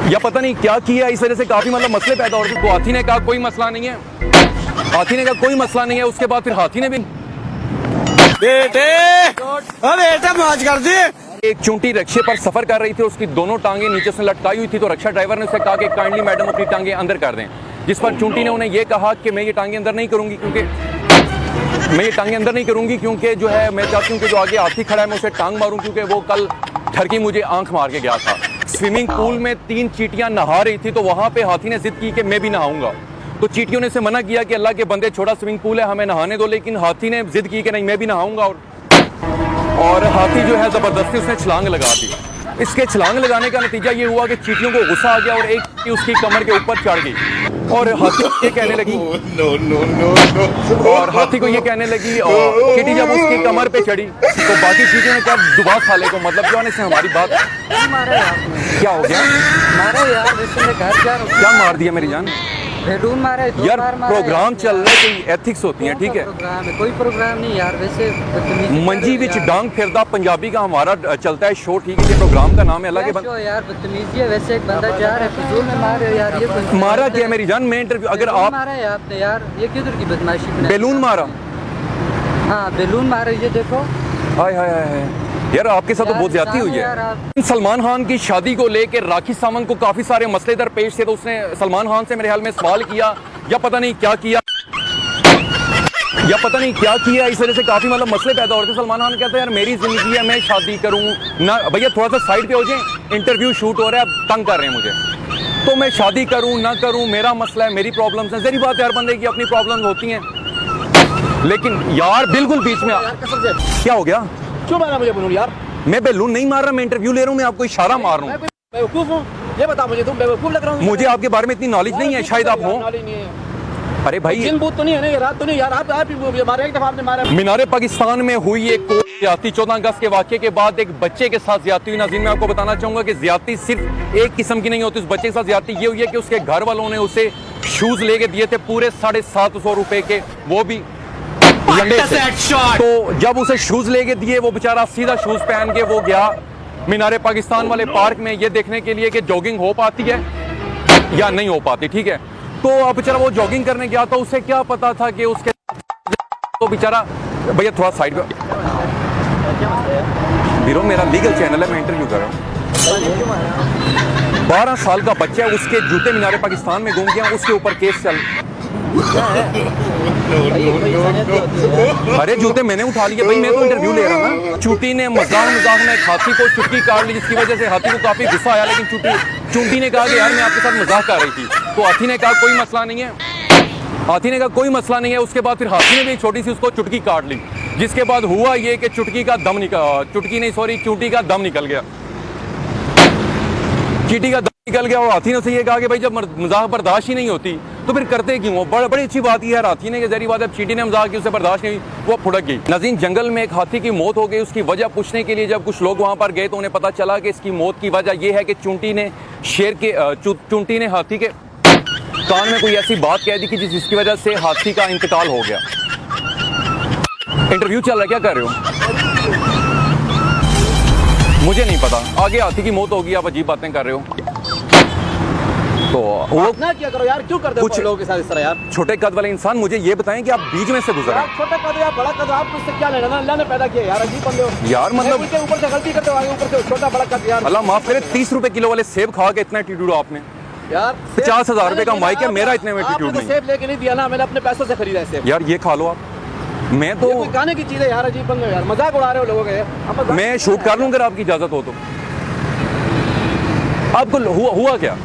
या पता नहीं क्या किया, इस वजह से काफी मतलब मसले पैदा हो रहे थे। तो हाथी ने कहा कोई मसला नहीं है, हाथी ने कहा कोई मसला नहीं है। उसके बाद फिर हाथी ने भी बेटा मौज कर दी। एक चूंटी रिक्शे पर सफर कर रही थी, उसकी दोनों टांगे नीचे से लटकाई हुई थी। तो रिक्शा ड्राइवर ने उसे कहा कि काइंडली मैडम अपनी टांगे अंदर कर दें, जिस पर चूंटी ने उन्हें यह कहा कि मैं ये टांगे अंदर नहीं करूंगी, क्योंकि जो है मैं चाहती हूँ कि जो आगे हाथी खड़ा है मैं उसे टांग मारूं, क्योंकि वो कल ठरकी मुझे आंख मार के गया था। स्विमिंग पूल में 3 चींटियां नहा रही थी, तो वहां पे हाथी ने जिद की कि मैं भी नहाऊंगा। तो चींटियों ने उसे मना किया कि अल्लाह के बंदे छोटा स्विमिंग पूल है, हमें नहाने दो, लेकिन हाथी ने जिद की कि नहीं मैं भी नहाऊंगा। और हाथी जो है जबरदस्ती उसने छलांग लगा दी। इसके छलांग लगाने का नतीजा ये हुआ कि चींटियों को गुस्सा आ गया और एक चींटी उसकी कमर के ऊपर चढ़ गई और हाथी ये कहने लगी और हाथी को ये कहने लगी और चींटी जब उसकी कमर पे चढ़ी तो बाकी चींटियों ने कहा दुबा साले को, मतलब जो से हमारी बात क्या हो गया, मारा यार, वैसे मैं घर जा रहा हूँ। क्या मार दिया मेरी जान? बेडरूम मारा है, यार प्रोग्राम चल रहा है, कोई एथिक्स होती है, ठीक है। कोई प्रोग्राम नहीं यार, वैसे मंजी विच डांग फिरदा पंजाबी का हमारा चलता है शो, ठीक है। ये प्रोग्राम का नाम है अल्लाह के बंदे। यार बदतमीजी है, वैसे एक बंदा जा रहा है फिजूल में मारे यार। ये मारा क्या मेरी जान? मैं इंटरव्यू अगर आप मारा है आपने यार, ये किधर की बदमाशी? बैलून मारा? हाँ बैलून मारा, ये देखो। हाय हाय हाय यार, आपके साथ तो बहुत ज्यादती हुई है। सलमान खान की शादी को लेकर राखी सावंत को काफी सारे मसले दरपेश थे, तो उसने सलमान खान से मेरे ख्याल में सवाल किया या पता नहीं क्या किया, इस वजह से काफी मतलब मसले पैदा हो रहे थे। सलमान खान कहता है यार मेरी जिंदगी है, मैं शादी करूं ना, भैया थोड़ा सा साइड पे हो जाए, इंटरव्यू शूट हो रहा है, अब तंग कर रहे हैं मुझे, तो मैं शादी करूं ना करूं मेरा मसला है, मेरी प्रॉब्लम्स है। जहरी बात है, हर बंदे की अपनी प्रॉब्लम्स होती हैं, लेकिन यार बिल्कुल बीच में क्या हो गया? क्यों मारा मुझे बैलून यार? मैं बैलून नहीं मार रहा, मैं इंटरव्यू ले रहा हूँ, मैं आपको इशारा मार रहा हूँ। बेवकूफ हूँ, ये बता मुझे, तुम बेवकूफ लग रहा हूँ। मुझे आपके बारे में इतनी नॉलेज नहीं है, शायद आप हो। अरे भाई दिन बूत तो नहीं है ना, ये रात तो नहीं यार, आप मारा, एक दफा आपने मारा। मीनार पाकिस्तान में हुई एक ज्यादती 14 अगस्त के वाकये के बाद एक बच्चे के साथ ज्यादती हुई। नाज़रीन मैं आपको बताना चाहूंगा कि ज्यादती सिर्फ एक किस्म की नहीं होती। उस बच्चे के साथ ज्यादती ये हुई है कि उसके घर वालों ने उसे शूज लेके दिए थे पूरे 750 रुपए के, वो भी लंडे से। तो जब उसे शूज लेके दिए, वो बेचारा सीधा शूज पहन के वो गया मीनार पाकिस्तान वाले पार्क में ये देखने के लिए कि जॉगिंग हो पाती है या नहीं हो पाती, ठीक है। तो अब बेचारा वो जॉगिंग करने गया, तो उसे क्या पता था कि उसके तो बेचारा, भैया थोड़ा साइड पे बीरो, मेरा लीगल चैनल है, मैं इंटरव्यू कर रहा हूँ। 12 साल का बच्चा है, उसके जूते मीनार पाकिस्तान में घूम गया, उसके ऊपर केस चल। अरे जूते मैंने उठा लिए भाई, मैं तो इंटरव्यू ले रहा हूँ। चूंटी ने मजाक में हाथी को चुटकी काट ली, जिसकी वजह से हाथी को काफी गुस्सा आया, लेकिन चूंटी ने कहा कि यार मैं आपके साथ मजाक कर रही थी। तो हाथी ने कहा कोई मसला नहीं है, उसके बाद फिर हाथी ने भी छोटी सी उसको चुटकी काट ली, जिसके बाद हुआ ये कि चूंटी का दम निकल गया, चींटी का दम निकल गया। और हाथी ने उसे ये कहा कि भाई जब मजाक बर्दाश्त ही नहीं होती तो फिर करते क्यों हो? बड़ी अच्छी बात ही है यार, हाथी ने कि जहरी बात है, चींटी ने मजाक की, उसे बर्दाश्त नहीं हुई, वो फुड़क गई। नाज़रीन जंगल में एक हाथी की मौत हो गई, उसकी वजह पूछने के लिए जब कुछ लोग वहां पर गए तो उन्हें पता चला कि इसकी मौत की वजह यह है कि चूंटी ने हाथी के कान में कोई ऐसी बात कह दी कि जिसकी वजह से हाथी का इंतकाल हो गया। इंटरव्यू चल रहा है, क्या कर रहे हो? मुझे नहीं पता, आगे हाथी की मौत होगी, आप अजीब बातें कर रहे हो। तो वो ना क्या करो यार, क्यों करते हो कुछ लोगों के साथ इस तरह यार? छोटे कद वाले इंसान, मुझे ये बताएं कि आप बीच में से गुजरे। छोटा कद या बड़ा कद, आपको इससे क्या लेना? अल्लाह ने पैदा किया यार, अजीब बंदे हो यार, मतलब ऊपर से गलती करते हो, आगे ऊपर से छोटा बड़ा कद यार। अल्लाह माफ करे, 30 रुपए किलो वाले सेब खा के इतना एटीट्यूड आपने यार। 50,000 रुपए का माइक है, मेरा इतने में एटीट्यूड नहीं। सेब लेके नहीं दिया ना, मैंने अपने पैसों से खरीदा है सेब। यार ये खा लो आप, मैं तो खाने की चीज है यार, अजीब बंदे हो यार, मजाक उड़ा रहे हो लोगों के। मैं शूट कर लूँ अगर आपकी इजाजत हो तो। आपको हुआ क्या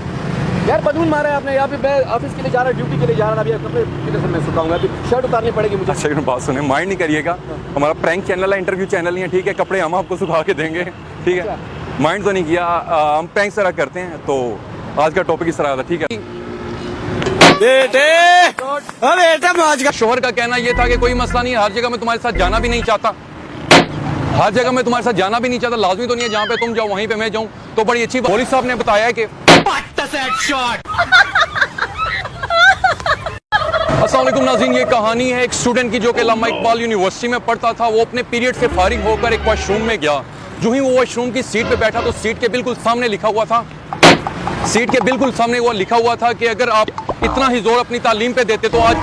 यार? बलून मारा है आपने, यहाँ पे मैं ऑफिस के लिए जा रहा, ड्यूटी के लिए जा रहा, अभी कपड़े किधर से मैं सुखाऊंगा, अभी शर्ट उतारनी पड़ेगी मुझे। अच्छा बात सुने, माइंड नहीं करिएगा, हमारा प्रैंक चैनल है, इंटरव्यू चैनल नहीं है, ठीक है। कपड़े हम आपको सुखा के देंगे, ठीक है। माइंड तो नहीं किया, हम प्रैंक तरह करते हैं। तो आज का टॉपिक इस तरह था, ठीक है। बेटा मौज का शोहर का कहना यह था कि कोई मसला नहीं है, हर जगह मैं तुम्हारे साथ जाना भी नहीं चाहता, लाजमी तो नहीं है जहाँ पे तुम जाओ वहीं पे मैं जाऊँ। तो बड़ी अच्छी पुलिस साहब ने बताया कि अस्सलाम वालेकुम नाज़रीन, ये कहानी है एक स्टूडेंट की जो कि अल्लामा इकबाल यूनिवर्सिटी में पढ़ता था। वो अपने पीरियड से फारिग होकर एक वॉशरूम में गया। जो ही वो वॉशरूम की सीट पे बैठा तो सीट के बिल्कुल सामने लिखा हुआ था सीट के बिल्कुल सामने वो लिखा हुआ था कि अगर आप इतना ही जोर अपनी तालीम पे देते तो आज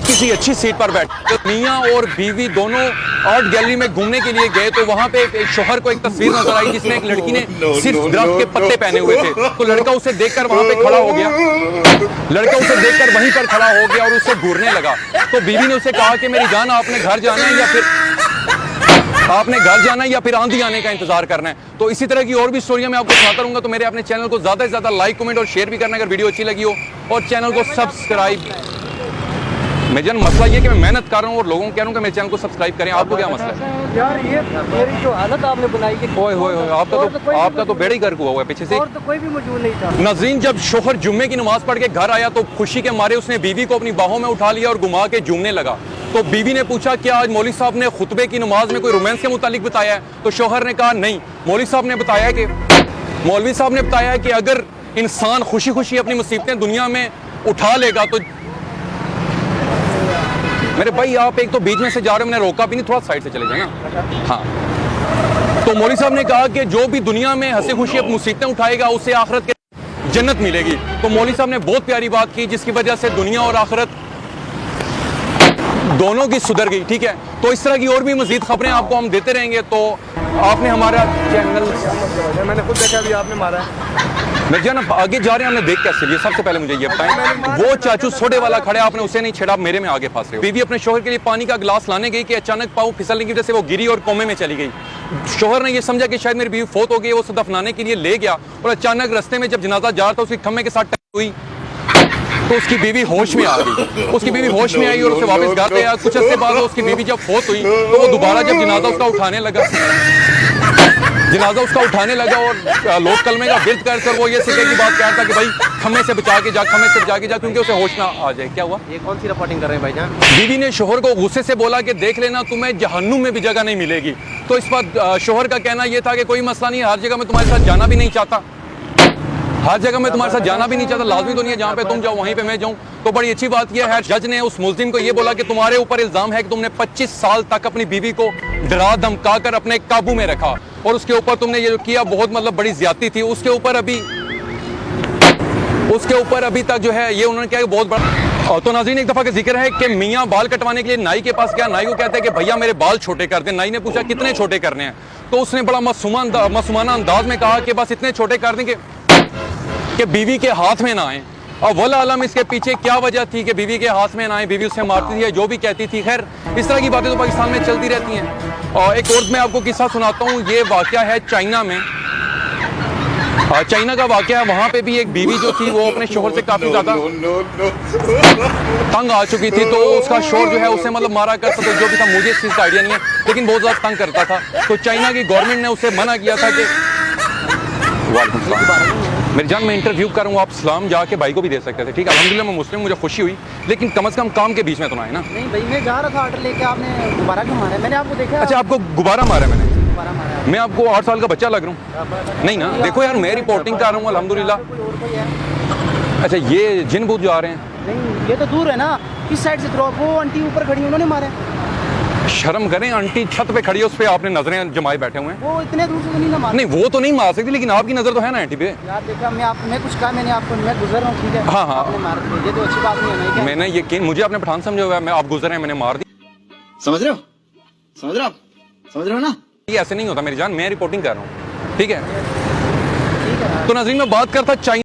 किसी अच्छी सीट पर बैठे। तो मियाँ और बीवी दोनों आर्ट गैलरी में घूमने के लिए गए तो वहां पे एक शोहर को एक तस्वीर नजर आई जिसमें एक लड़की ने सिर्फ दरख्त के पत्ते पहने हुए थे। तो लड़का उसे देखकर वहां पे खड़ा हो गया, लड़का उसे देखकर वहीं पर खड़ा हो गया और उससे घूरने लगा। तो बीवी ने उसे कहा कि मेरी जान आपने घर जाना है या फिर आंधी आने का इंतजार करना है। तो इसी तरह की और भी स्टोरियां मैं आपको सुनाता रहूंगा। तो मेरे अपने चैनल को ज्यादा से ज्यादा लाइक, कमेंट और शेयर भी करना अगर वीडियो अच्छी लगी हो, और चैनल को सब्सक्राइब। मेरा मसला ये कि मैं मेहनत कर रहा हूँ और लोगों को कह रहा हूँ कि मेरे चैनल को सब्सक्राइब करें। आपको क्या मसला है यार? ये मेरी जो हालत आपने बनाई कि ओए होए होए, आपका तो बेड़ा ही गर्क हुआ है पीछे से। और तो कोई भी मौजूद नहीं था। नाज़रीन, जब शोहर जुम्मे की नमाज पढ़ के घर आया तो खुशी के मारे उसने बीवी को अपनी बाहों में उठा लिया और घुमा के झूमने लगा। तो बीवी ने पूछा कि आज मौलवी साहब ने खुतबे की नमाज में कोई रोमांस के मुतालिक बताया है? तो शोहर ने कहा नहीं, मौलवी साहब ने बताया कि अगर इंसान खुशी खुशी अपनी मुसीबतें दुनिया में उठा लेगा तो। मेरे भाई आप एक तो बीच में से जा रहे हो, मैंने रोका भी नहीं, थोड़ा साइड से चले जाना। हाँ, तो मौलवी साहब ने कहा कि जो भी दुनिया में हंसी खुशी अपनी मुसीबतें उठाएगा उसे आखिरत के जन्नत मिलेगी। तो मौलवी साहब ने बहुत प्यारी बात की जिसकी वजह से दुनिया और आखिरत दोनों की सुधर गई। ठीक है, तो इस तरह की और भी मजीद खबरें आपको हम देते रहेंगे। तो आपने हमारा चैनल, मैंने खुद देखा अभी आपने मारा है। मैं जान आगे जा रहे हैं, हमने देख कैसे लिए। सबसे पहले मुझे ये बताएं, वो चाचू सोडे वाला खड़े, आपने उसे नहीं छेड़ा, मेरे में आगे फंस रहे हो। बीवी अपने शोहर के लिए पानी का गिलास लाने गई कि अचानक पाँव फिसलने की वजह से वो गिरी और कोमे में चली गई। शोहर ने ये समझा कि शायद मेरी बीवी फोत हो गई, वो उसे दफनाने के लिए ले गया और अचानक रास्ते में जब जनाजा जा रहा था उसकी खम्मे के साथ टक्कर हुई तो उसकी बीवी होश में आ गई। उसकी बीवी होश में आई और उसे वापस घर गया। कुछ अर्से बाद उसकी बीवी जब फोत हुई तो वो दोबारा जब जनाजा उसका उठाने लगा और लोग कलमे का विर्द कर वो ये सीखे की बात कह रहा था कि भाई खम्मे से बचा के जा क्योंकि उसे होश ना आ जाए। क्या हुआ? ये कौन सी रिपोर्टिंग कर रहे हैं भाईजान? बीवी ने शोहर को गुस्से से बोला कि देख लेना तुम्हें जहन्नुम में भी जगह नहीं मिलेगी। तो इस पर शोहर का कहना यह था कि कोई मसला नहीं है, हर जगह मैं तुम्हारे साथ जाना भी नहीं चाहता, लाजमी तो नहीं है जहाँ पे तुम जाओ वहीं पे मैं जाऊँ। तो बड़ी अच्छी बात यह है, जज ने उस मुल्जिम को यह बोला कि तुम्हारे ऊपर इल्जाम है कि तुमने 25 साल तक अपनी बीवी को डरा धमका कर अपने काबू में रखा और उसके ऊपर तुमने ये जो किया बहुत बड़ी ज्यादती थी। उसके ऊपर अभी तक जो है ये उन्होंने किया बहुत बड़ा। तो नाज़रीन, एक दफा का जिक्र है कि मियाँ बाल कटवाने के लिए नाई के पास गया। नाई को कहते हैं कि भैया मेरे बाल छोटे कर दे। नाई ने पूछा कितने छोटे करने हैं? तो उसने बड़ा मासूमाना अंदाज में कहा कि बस इतने छोटे कर देंगे कि बीवी के हाथ में ना आए। और वल्लाह आलम इसके पीछे क्या वजह थी कि बीवी के हाथ में ना आए, बीवी उसे मारती थी या जो भी कहती थी। खैर, इस तरह की बातें तो पाकिस्तान में चलती रहती हैं। और एक और मैं आपको किस्सा सुनाता हूँ। ये वाकया है चाइना में, चाइना का वाकया है। वहाँ पे भी एक बीवी जो थी वो अपने शोहर से काफी ज्यादा तंग आ चुकी थी। तो उसका शोहर जो है उसे मारा करता था, जो भी था मुझे इस चीज का आइडिया नहीं है, लेकिन बहुत ज्यादा तंग करता था। तो चाइना की गवर्नमेंट ने उसे मना किया था कि मेरी जान मैं इंटरव्यू करूँगा, आप सलाम जाके भाई को भी दे सकते थे। ठीक है, अल्हम्दुलिल्लाह मैं मुस्लिम, मुझे खुशी हुई, लेकिन कम से कम काम के बीच में तो ना है ना। नहीं भाई, मैं जा रहा था ऑर्डर लेके, आपने गुब्बारा क्यों मारा? मैंने आपको देखा। अच्छा, आपको गुब्बारा मारा? मैंने गुब्बारा मारा? मैं आपको 8 साल का बच्चा लग रहा हूँ? नहीं ना, देखो यार मैं रिपोर्टिंग कर रहा हूँ अल्हम्दुलिल्लाह। अच्छा, ये जिन बूथ जा रहे हैं? नहीं, ये तो दूर है ना, किस साइड से? वो आंटी ऊपर खड़ी, उन्होंने मारे। शर्म करें, आंटी छत पे खड़ी है, उस पे आपने नजरें जमाए बैठे हुए हैं। वो इतने दूर से तो नहीं ना मार। नहीं, वो तो नहीं मार सकती, लेकिन आपकी नजर तो है ना आंटी पे। यार देखा, मैं कुछ कहा मैंने आपको, मैं गुजर रहा हूँ, ठीक है? हाँ हाँ, आपने मार दिया, ये तो अच्छी बात नहीं है ना। मैंने यकीन, मुझे आपने पठान समझा हुआ है, मैं आप गुजर रहे हैं मैंने मार दी। समझ रहे हो ना? ये ऐसे नहीं होता मेरी जान, मैं रिपोर्टिंग कर रहा हूँ। ठीक है, तो नाज़रीन मैं बात करता चाइना